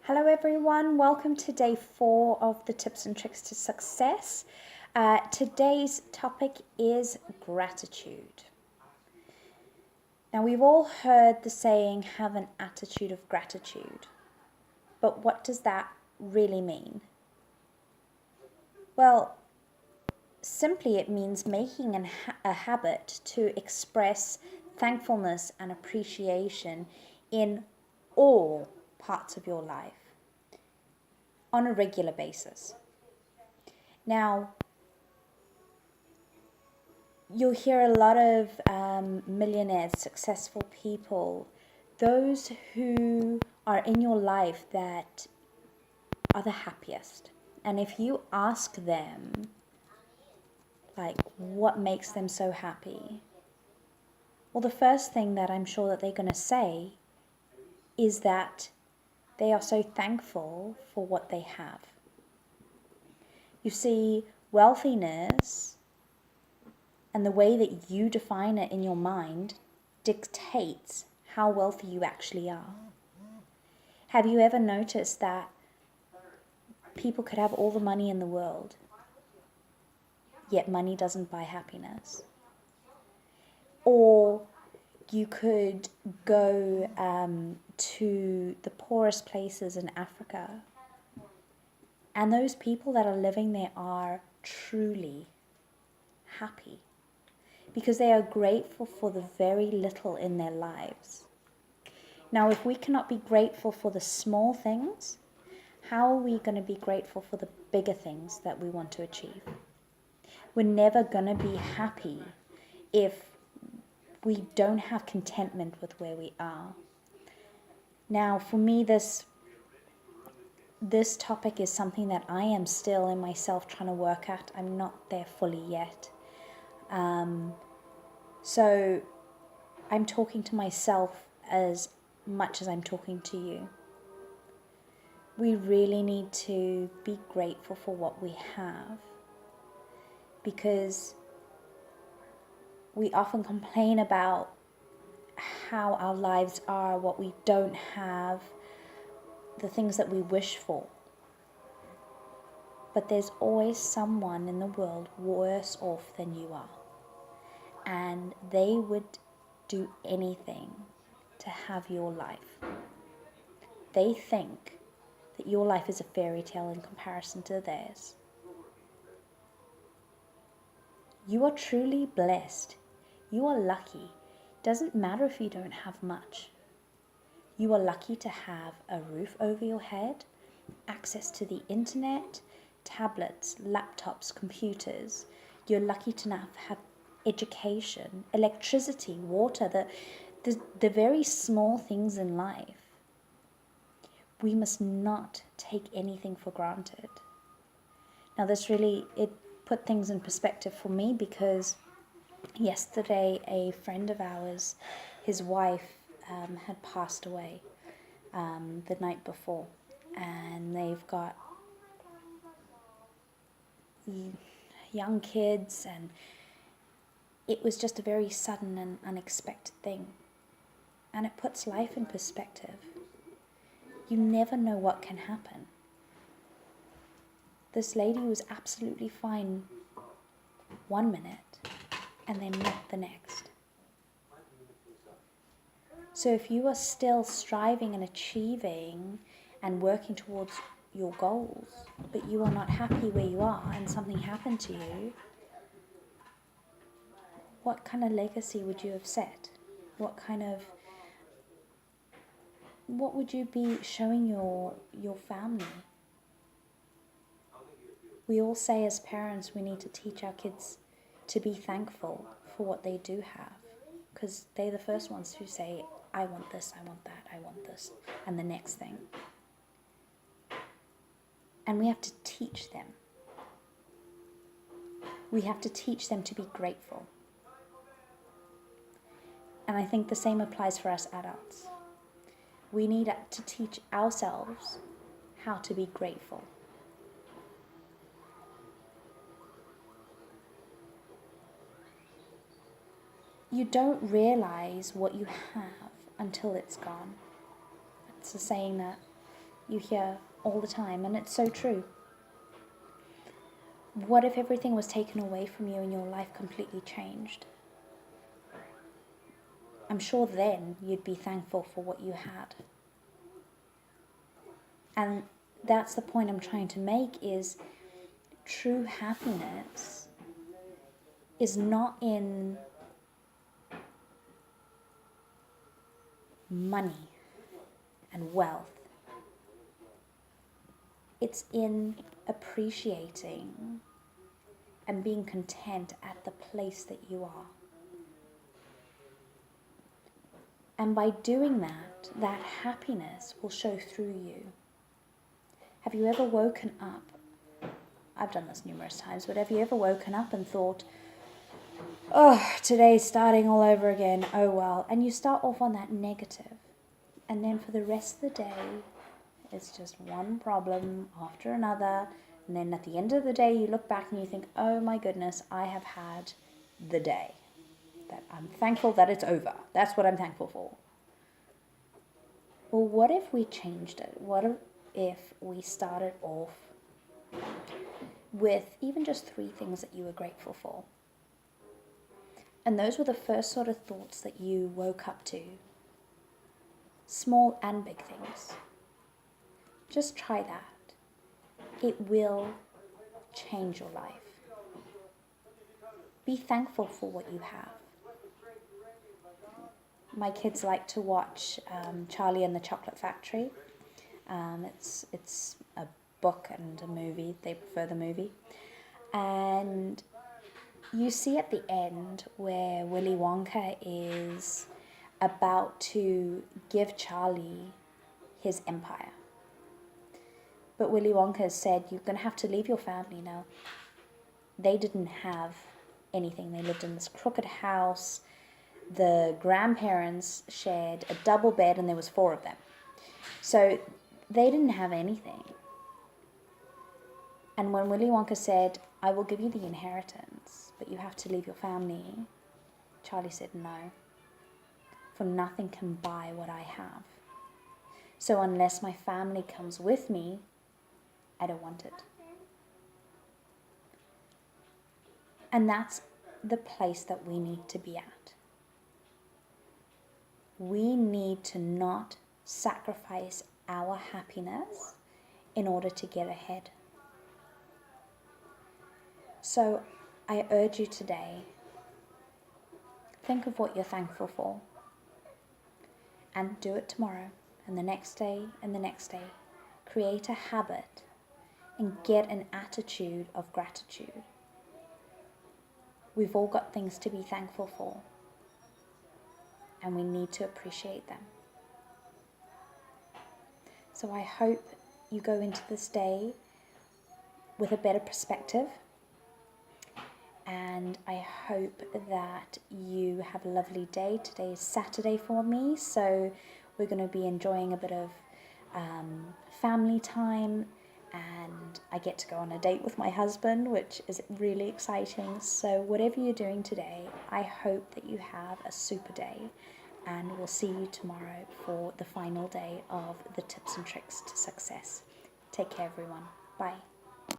Hello everyone, welcome to day 4 of the tips and tricks to success. Today's topic is gratitude. Now we've all heard the saying, have an attitude of gratitude. But what does that really mean? Well, simply it means making a habit to express thankfulness and appreciation in all parts of your life on a regular basis. Now, you'll hear a lot of millionaires, successful people, those who are in your life that are the happiest. And if you ask them, like, what makes them so happy? Well, the first thing that I'm sure that they're going to say is that they are so thankful for what they have. You see, wealthiness and the way that you define it in your mind dictates how wealthy you actually are. Have you ever noticed that people could have all the money in the world, yet money doesn't buy happiness? Or you could go to the poorest places in Africa, and those people that are living there are truly happy because they are grateful for the very little in their lives. Now, if we cannot be grateful for the small things, how are we going to be grateful for the bigger things that we want to achieve? We're never going to be happy if we don't have contentment with where we are. Now, for me, this topic is something that I am still in myself trying to work at. I'm not there fully yet. So I'm talking to myself as much as I'm talking to you. We really need to be grateful for what we have, because we often complain about how our lives are, what we don't have, the things that we wish for. But there's always someone in the world worse off than you are. And they would do anything to have your life. They think that your life is a fairy tale in comparison to theirs. You are truly blessed. You are lucky. Doesn't matter if you don't have much. You are lucky to have a roof over your head, access to the internet, tablets, laptops, computers. You're lucky to have education, electricity, water, the very small things in life. We must not take anything for granted. Now this really, it put things in perspective for me, because yesterday a friend of ours, his wife had passed away the night before, and they've got young kids, and it was just a very sudden and unexpected thing, and it puts life in perspective. You never know what can happen. This lady was absolutely fine 1 minute and then not the next. So if you are still striving and achieving and working towards your goals, but you are not happy where you are and something happened to you, what kind of legacy would you have set? What would you be showing your family? We all say as parents we need to teach our kids to be thankful for what they do have, because they're the first ones who say, I want this, I want that, I want this, and the next thing. And we have to teach them. We have to teach them to be grateful. And I think the same applies for us adults. We need to teach ourselves how to be grateful. You don't realize what you have until it's gone. It's a saying that you hear all the time, and it's so true. What if everything was taken away from you and your life completely changed? I'm sure then you'd be thankful for what you had. And that's the point I'm trying to make, is true happiness is not in money and wealth. It's in appreciating and being content at the place that you are. And by doing that, that happiness will show through you. Have you ever woken up? I've done this numerous times, but have you ever woken up and thought, oh, today's starting all over again, oh well. And you start off on that negative. And then for the rest of the day, it's just one problem after another. And then at the end of the day, you look back and you think, oh my goodness, I have had the day. That I'm thankful that it's over. That's what I'm thankful for. Well, what if we changed it? What if we started off with even just 3 things that you were grateful for? And those were the first sort of thoughts that you woke up to. Small and big things. Just try that. It will change your life. Be thankful for what you have. My kids like to watch Charlie and the Chocolate Factory. It's a book and a movie. They prefer the movie. And you see at the end where Willy Wonka is about to give Charlie his empire. But Willy Wonka said, you're going to have to leave your family now. They didn't have anything. They lived in this crooked house. The grandparents shared a double bed and there was 4 of them. So they didn't have anything. And when Willy Wonka said, I will give you the inheritance, but you have to leave your family, Charlie said no. For nothing can buy what I have. So unless my family comes with me, I don't want it. And that's the place that we need to be at. We need to not sacrifice our happiness in order to get ahead. So I urge you today, think of what you're thankful for and do it tomorrow and the next day and the next day. Create a habit and get an attitude of gratitude. We've all got things to be thankful for, and we need to appreciate them. So I hope you go into this day with a better perspective, and I hope that you have a lovely day. Today is Saturday for me, so we're going to be enjoying a bit of family time, and I get to go on a date with my husband, which is really exciting. So whatever you're doing today, I hope that you have a super day, and we'll see you tomorrow for the final day of the tips and tricks to success. Take care, everyone. Bye.